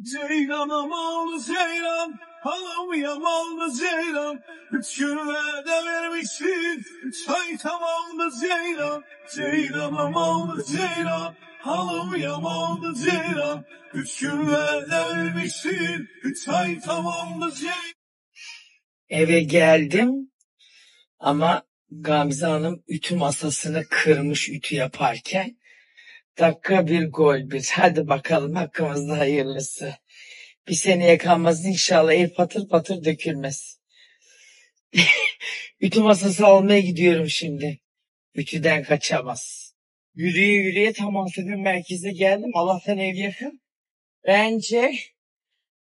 Ceylanım oldu ceylan, halam yamaldı ceylan. 3 günlerde vermişsin, 3 ay tamamdı ceylan. Ceylanım oldu ceylan, halam yamaldı ceylan. 3 günlerde vermişsin, 3 ay tamamdı ceylan. Eve geldim ama Gamze Hanım ütü masasını kırmış ütü yaparken. Dakika bir gol bir. Hadi bakalım hakkımızda hayırlısı. Bir seneye kalmaz inşallah, el patır patır dökülmez. Ütü masası almaya gidiyorum şimdi. Ütüden kaçamaz. Yürüye yürüye tam Ansipi merkeze geldim. Allah'tan ev yakın. Bence...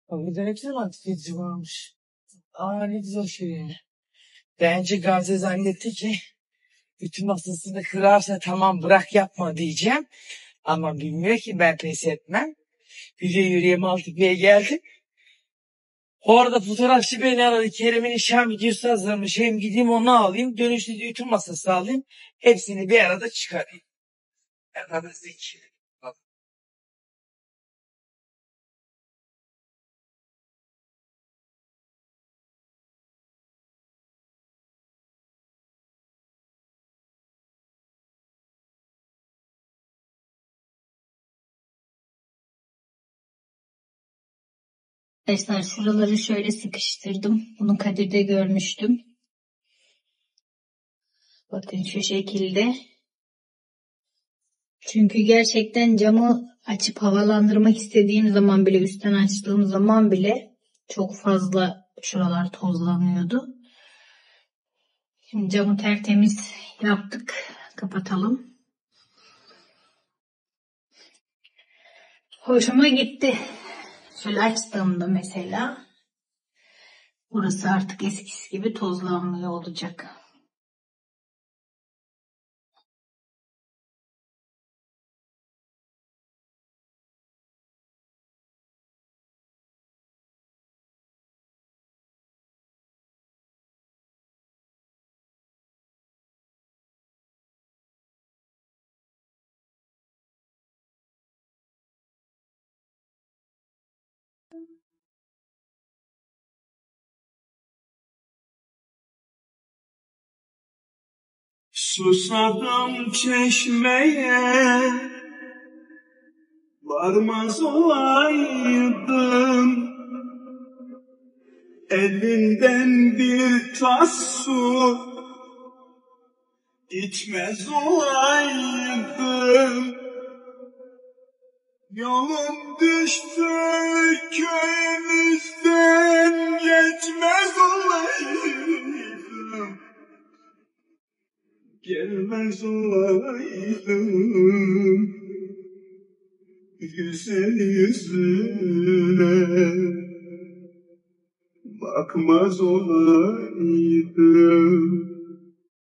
Burada ne güzel antifrizi varmış. Ne güzel şey. Bence Gamze zannetti ki ütü masasını kırarsa tamam bırak yapma diyeceğim. Ama bilmiyor ki ben pes etmem. Yürüye yürüye Maltepe'ye geldim. Orada fotoğrafçı beni aradı. Kerem'in nişan videosu hazırlamış. Hem gideyim onu alayım. Dönüşte de ütü masası alayım. Hepsini bir arada çıkarayım. Aramızdaki. Arkadaşlar şuraları şöyle sıkıştırdım. Bunu Kadir'de görmüştüm. Bakın şu şekilde. Çünkü gerçekten camı açıp havalandırmak istediğim zaman bile, üstten açtığım zaman bile çok fazla şuralar tozlanıyordu. Şimdi camı tertemiz yaptık. Kapatalım. Hoşuma gitti. Şöyle açtığımda mesela burası artık eskisi gibi tozlanmıyor olacak. Susadım çeşmeye, varmaz olaydım. Elinden bir tas su gitmez olaydım. Yolum düştü köyümüzden, geçmez olaydım. Gelmez olaydım güzel yüzüne, bakmaz olaydım.